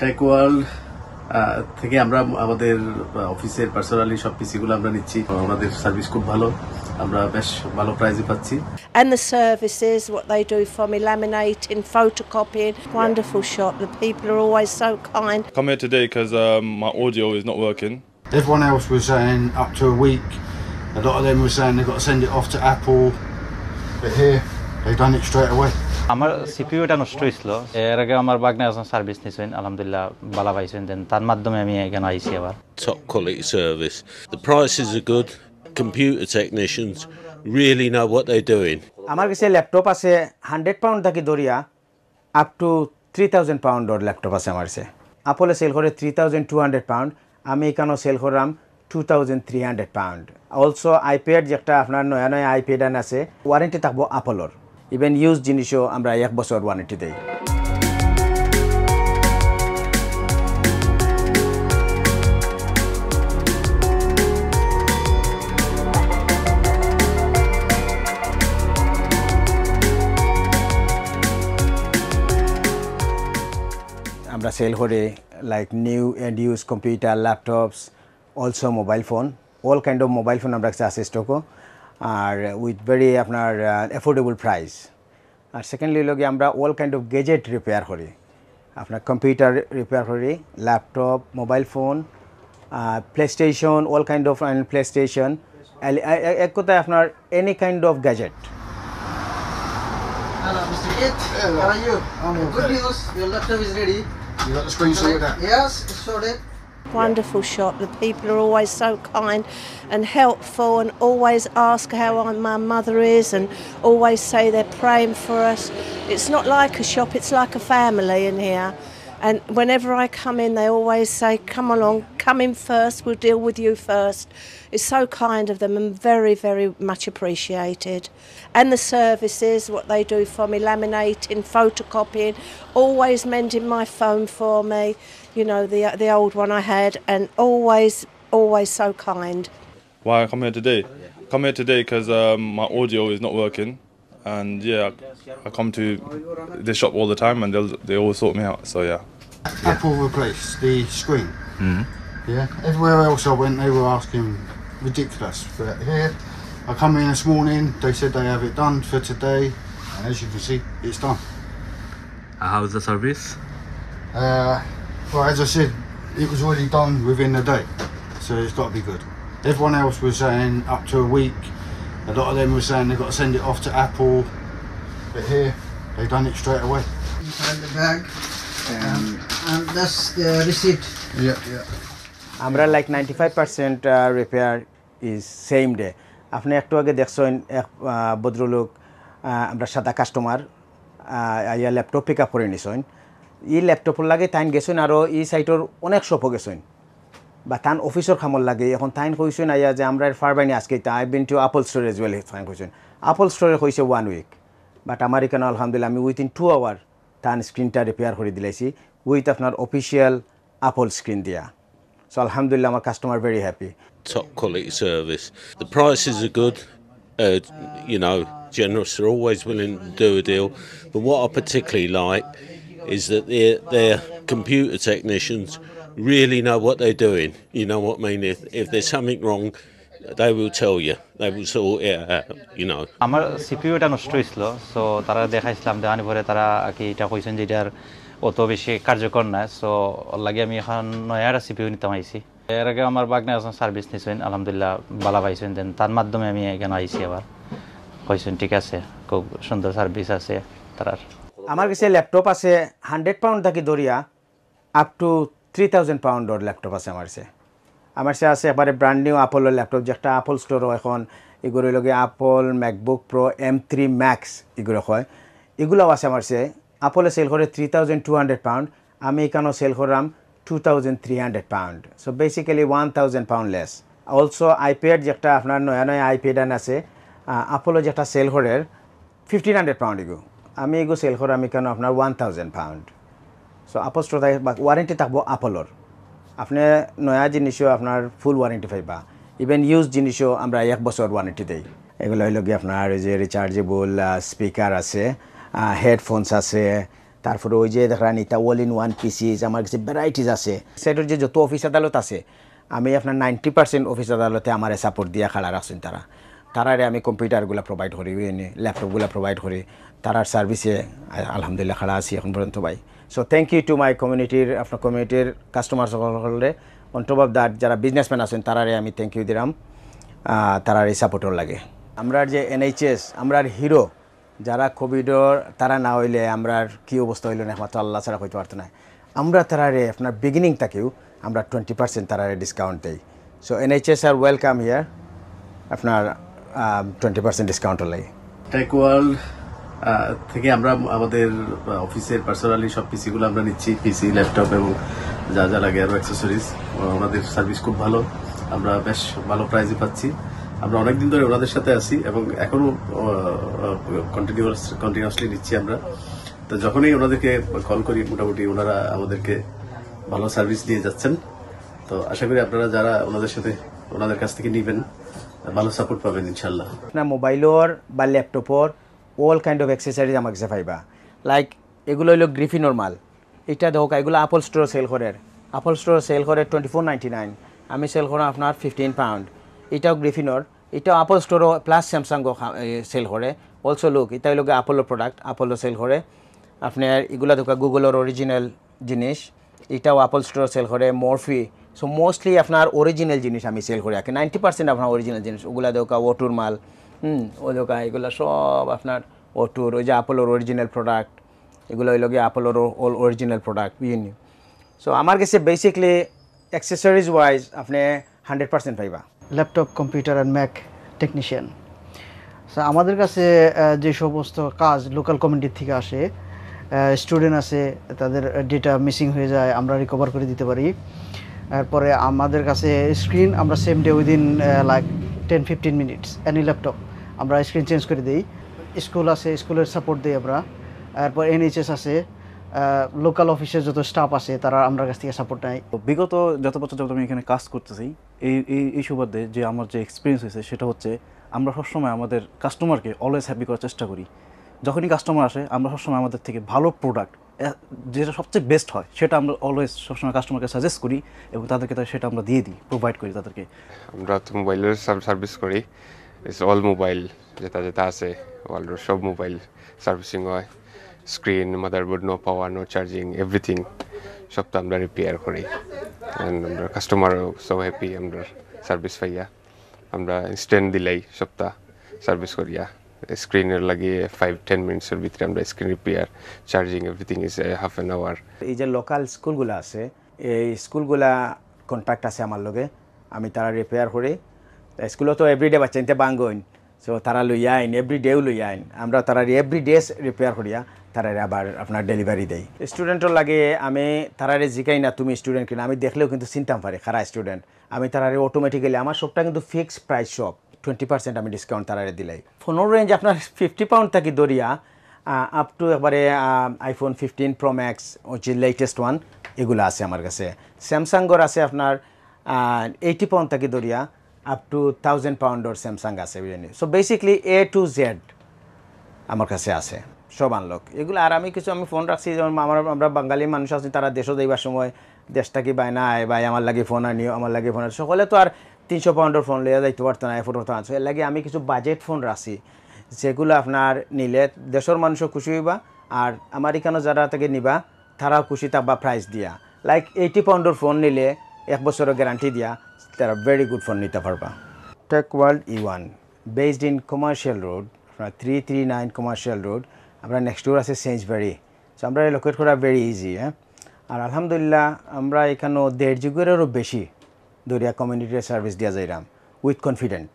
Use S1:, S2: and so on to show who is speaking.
S1: Take world থেকে আমরা আমাদের অফিসের পার্সোনালি সব পিসিগুলো আমরা নিচ্ছি। আমাদের সার্ভিস খুব ভালো, আমরা বেশ ভালো প্রাইসে পাচ্ছি।
S2: And the services, what they do for me, laminating, photocopying, wonderful shop. The people are always so kind.
S3: Come here today because my audio is not working.
S4: Everyone else was saying up to a week. A lot of them were saying they've got to send it off to Apple. But here, they've done it straight away.
S5: আমার সিপিইউটা নষ্ট হয়েছিল। এর আগে আমার বাগনা একজন service নিয়েছেন, আলহামদুলিল্লাহ ভালো পাইছেন। দেন তার মাধ্যমে আমি এখানে আইছি আবার।
S6: Top quality service. The prices are good. Computer technicians really know what they're doing.
S7: আমার কাছে ল্যাপটপ আছে 100 পাউন্ড থেকে ধরিয়া আপ টু 3000 পাউন্ডর ল্যাপটপ আছে আমার কাছে। আপলে সেল করে 3200 পাউন্ড, আমি এখানেও সেল করলাম 2300 পাউন্ড। অলসো আইপ্যাড যেটা আপনার নয়া নয়া আইপ্যাড আছে, ওয়ারেন্টি থাকবো আপলর। ইভেন ইউজ জিনিসও আমরা 1 বছর ওয়ারেন্টি দেই। আমরা সেল করে like new and use computer, laptops, also mobile phone, all kind of mobile phone আমরা কাছে আছে স্টকও, আর উইথ ভেরি আপনার অ্যাফোর্ডেবল প্রাইস। আর সেকেন্ডলি লগে আমরা all kind of gadget repair করি, আপনার কম্পিউটার রিপেয়ার করি, laptop, mobile phone, play station, all kind of play station, এক কথায় আপনার any kind of gadget.
S8: Hello, Mr. Kit.
S4: Hello.
S8: How are you?
S4: I'm okay.
S8: Good news. Your laptop is ready.
S4: You got the screen sorted out?
S8: Yes, it's sorted.
S2: Wonderful shop. The people are always so kind and helpful and always ask how my mother is and always say they're praying for us. It's not like a shop, it's like a family in here. And whenever I come in, they always say, come along, come in first, we'll deal with you first. It's so kind of them and very, very much appreciated. And the services, what they do for me, laminating, photocopying, always mending my phone for me, you know, the old one I had, and always so kind.
S3: Why I come here today? Come here today because my audio is not working, and yeah, I come to this shop all the time, and they always sort me out. So yeah.
S4: Apple replaced the screen. Yeah. Everywhere else I went, they were asking ridiculous. But here, I come in this morning. They said they have it done for today, and as you can see, it's done.
S9: How's the service?
S4: Well, as I said, it was already done within the day, so it's got to be good. Everyone else was saying up to a week. A lot of them were saying they've got to send it off to Apple. But here, they've done it straight away.
S8: Inside the bag. And that's the receipt.
S4: Yeah.
S7: আমরা like 95% repair is same day. আপনি একটু আগে দেখছেন এক ভদ্রলোক, আমরা সাদা customer ইয়া laptop pick up করে নিছেন। ই ল্যাপটপর লাগে তাইন গেছেন, আরও ই সাইটর অনেক শপও গেছেন বা তান অফিসর খামর লাগে। এখন তাইন কইছেন আইয়া যে আমরা ফারবাইনি আজকে I been to আপল store as well. তাইন কইছেন আপল স্টোরে কইছে 1 উইক, বাট আমার এখানে আলহামদুলিল্লাহ আমি উইথিন 2 আওয়ার তান স্ক্রিনটা রিপেয়ার করে দিলাইছি উইথ আপনার অফিসিয়াল আপল স্ক্রিন দিয়া। So alhamdulillah, my customer very happy.
S6: Top quality service. The prices are good. You know, generous. They're always willing to do a deal. But what I particularly like is that their computer technicians really know what they're doing. You know what I mean? If there's something wrong, they will tell you. They will sort it out. You know.
S5: আমার সিপিইউটা নষ্ট হয়েছিল, so তারা দেখাইছিলাম, দেখানোর পরে তারা কি এটা কইছেন যে এটার অত বেশি কার্যকর না। সো লাগে আমি এখন নয়া একটা সিপিইউ নিতে আইছি। এর আগে আমার বাগনা একজন সার্ভিস নিয়েছেন, আলহামদুলিল্লাহ ভালো পাইছেন। দেন তার মাধ্যমে আমি এখানে আইছি আবার। কইছেন ঠিক আছে, খুব সুন্দর সার্ভিস আছে তার।
S7: আমার কাছে ল্যাপটপ আছে 100 পাউন্ড থেকে ধরিয়া আপ টু 3000 পাউন্ডর ল্যাপটপ আছে আমার কাছে। আমার কাছে আছে এবারে ব্র্যান্ড নিউ আপলের ল্যাপটপ, যেটা আপল স্টোরও এখন এগুলো লগে আপল ম্যাকবুক প্রো M3 ম্যাক্স এগুলো হয়, এগুলোও আছে আমার কাছে। আপলে সেল করে 3200 পাউন্ড, আমি এখানেও সেল করলাম 2300 pound. So basically 1000 pound less. Also iPad যেটা আপনার নয়া নয়া আইপ্যাড আছে, আপলো যেটা সেল করে 1500 পাউন্ড এগু, আমি এগু সেল করাম এখানে আপনার 1000 পাউন্ড। সো আপল স্টোর ওয়ারেন্টি থাকবো আপলর। আপনি নয়া জিনিসও আপনার ফুল ওয়ারেন্টি পাইবা, ইভেন ইউজ জিনিসও আমরা 1 বছর ওয়ারেন্টি দেই। এগুলো হইল কি আপনার যে রিচার্জেবল স্পিকার আছে, হেডফোনস আছে, তারপরে ওই যে দেখেন এটা অল ইন ওয়ান পিসিস, আমার কাছে ভ্যারাইটিস আছে। সেটার যে যত অফিস আদালত আছে আমি আপনার 90% অফিস আদালতে আমার সাপোর্ট দিয়ে খাড়া রাখছেন তারারে আমি কম্পিউটারগুলো প্রোভাইড করি, ল্যাপটপগুলো প্রোভাইড করি, তারার সার্ভিসে আলহামদুলিল্লাহ খাড়া আছি এখন পর্যন্ত ভাই। So thank you to my কমিউনিটির, আপনার কমিউনিটির কাস্টমার সকলে অন টপ অফ দ্যাট যারা বিজনেসম্যান আছেন তারারে আমি থ্যাংক ইউ দিলাম, তারার এই সাপোর্টর লাগে। আমরা যে NHS আমরা হিরো, যারা কোভিডর তারা না হইলে আমরা কী অবস্থা হইল না একমাত্র আল্লাহ ছাড়া হইতে পারতো না। আমরা তারারে আপনার বিগিনিং থেকেও আমরা 20% তারারে ডিসকাউন্ট দেই। সো NHS আর ওয়েলকাম হিয়ার, আপনার 20% ডিসকাউন্টও লাগে।
S1: টেক ওয়ার্ল্ড থেকে আমরা আমাদের অফিসের পার্সোনালি সব পিসিগুলো আমরা নিচ্ছি, পিসি, ল্যাপটপ এবং যা যা লাগে আরও অ্যাক্সেসরিজ। ওনাদের সার্ভিস খুব ভালো, আমরা বেশ ভালো প্রাইসে পাচ্ছি। আমরা অনেকদিন ধরে ওনাদের সাথে আছি এবং এখনও কন্টিনিউয়াসলি নিচ্ছি আমরা। তো যখনই ওনাদেরকে কল করি মোটামুটি ওনারা আমাদেরকে ভালো সার্ভিস দিয়ে যাচ্ছেন। তো আশা করি আপনারা যারা ওনাদের কাছ থেকে নেবেন ভালো সাপোর্ট পাবেন ইনশাল্লাহ।
S7: আপনার মোবাইলর বা ল্যাপটপর অল কাইন্ড অফ অ্যাক্সেসরিজ আমার কাছে পাইবা। লাইক এগুলো হইল গ্রিফিনোর মাল, এটা দেখো এগুলো আপল স্টোর সেল করে, আপল স্টোর সেল করে 24.99, আমি সেল করা আপনার 15 পাউন্ড। এটাও গ্রিফিনোর, এটাও আপল স্টোরও প্লাস স্যামসাংও সেল করে। অলসো লুক এটা হইল আপলের প্রোডাক্ট, আপলো সেল করে। আপনার এগুলো দেখো গুগলের অরিজিনাল জিনিস, এটাও আপল স্টোর সেল করে। মরফি, সো মোস্টলি আপনার অরিজিনাল জিনিস আমি সেল করে রাখি, 90% আপনার অরিজিনাল জিনিস। ওগুলা দেখা ওটুর মাল, ও দেখা এগুলো সব আপনার ওটুর, ওই যে আপলোর অরিজিনাল প্রোডাক্ট, এগুলো হইল গিয়ে আপলোর অরিজিনাল প্রোডাক্ট ইউনি। সো আমার কাছে বেসিকলি অ্যাক্সেসরিজ ওয়াইজ আপনি 100% পাইবা।
S8: Laptop, computer and Mac technician. So আমাদের কাছে যে সমস্ত কাজ লোকাল কমিউনিটি থেকে আসে, স্টুডেন্ট আছে তাদের ডেটা মিসিং হয়ে যায়, আমরা রিকভার করে দিতে পারি। এরপরে আমাদের কাছে স্ক্রিন আমরা same day within like 10-15 minutes any laptop আমরা স্ক্রিন চেঞ্জ করে দিই। স্কুল আছে, স্কুলের সাপোর্ট দিই আমরা। এরপর NHS আছে, লোকাল অফিসের যত স্টাফ আছে তারা আমার কাছ থেকে সাপোর্ট নেয়।
S10: বিগত যত বছর যত আমি এখানে কাজ করতেছি এই সুবাদে যে আমার যে এক্সপিরিয়েন্স হয়েছে সেটা হচ্ছে আমরা সবসময় আমাদের কাস্টমারকে অলওয়েজ হ্যাপি করার চেষ্টা করি। যখনই কাস্টমার আসে আমরা সবসময় আমাদের থেকে ভালো প্রোডাক্ট যেটা সবচেয়ে বেস্ট হয় সেটা আমরা অলওয়েজ সবসময় কাস্টমারকে সাজেস্ট করি এবং তাদেরকে সেটা আমরা দিয়ে দিই, প্রোভাইড করি তাদেরকে।
S11: আমরা তো মোবাইলের সার্ভিস করি, ইটস অল মোবাইল যেটা যেটা আছে ওয়ার্ল্ডের সব মোবাইল সার্ভিসিং হয়। Screen, motherboard, no power, no charging, everything সবটা আমরা রিপেয়ার করি। অ্যান্ড আমরা কাস্টমারও সব হ্যাপি আমরা সার্ভিস পাইয়া। আমরা ইনস্ট্যান্ট দিলেই সবটা সার্ভিস করিয়া। স্ক্রিনের লাগিয়ে 5-10 মিনিটসের ভিতরে আমরা screen repair, charging, everything is half an hour.
S7: এই যে লোকাল স্কুলগুলো আছে, এই স্কুলগুলা কন্ট্রাক্ট আছে আমার লগে, আমি তারা রিপেয়ার করি। স্কুলও তো এভরিডে বাচ্চা নিতে বাঙ্গইন, সো তারা লইয়া আইন, এভরিডেও লইয়া আইন, আমরা তারা এভরিডে রিপেয়ার করিয়া তারা আবার আপনার ডেলিভারি দেয়। স্টুডেন্টর লাগে আমি তারারে জিকাই না তুমি স্টুডেন্ট কিনা, আমি দেখলেও কিন্তু চিনতাম পারে খারা স্টুডেন্ট। আমি তারারে অটোমেটিক্যালি আমার সবটা কিন্তু ফিক্সড প্রাইস সব 20% আমি ডিসকাউন্ট তারারে দিলাই। ফোনের রেঞ্জ আপনার 50 পাউন্ড থাকি দরিয়া আপ টু একবারে আইফোন 15 Pro Max হচ্ছে লেটেস্ট ওয়ান, এগুলো আছে আমার কাছে। স্যামসাংগর আছে আপনার 80 পাউন্ড থাকি দরিয়া আপ টু 1000 পাউন্ডর স্যামসাং আছে। So basically A to Z আমার কাছে আছে, সব আনলক এগুলো। আর আমি ফোন রাখছি, যেমন আমরা বাঙালি মানুষ আছি, তারা দেশও যাইবার সময় দেশটা কি বাই না ভাই আমার লাগে ফোন আনিও, আমার লাগে ফোন আছে। সকলে তো আর 300 পাউন্ডের ফোন লিয়ে যাইতে পারতো না, এফোর্ট হতো না। এর লাগে আমি কিছু বাজেট ফোন রাখছি, যেগুলো আপনার নিলে দেশের মানুষও খুশি হইবা, আর আমার এখানে যারা থেকে নিবা তারাও খুশি থাকবা প্রাইস দিয়া। লাইক 80 পাউন্ডের ফোন নিলে 1 বছরের গ্যারান্টি দিয়া তারা ভেরি গুড ফোন নিতে পারবা। Tech world E1 based in commercial road, 339 commercial road. আমরা নেক্সট ডোর আছে সেঞ্জবারি, সো আমরা লোকেট করা ভেরি ইজি। আর আলহামদুলিল্লাহ আমরা এখানেও 1.5 যুগেরও বেশি দরিয়া কমিউনিটির সার্ভিস দিয়া যাইরাম উইথ কনফিডেন্ট।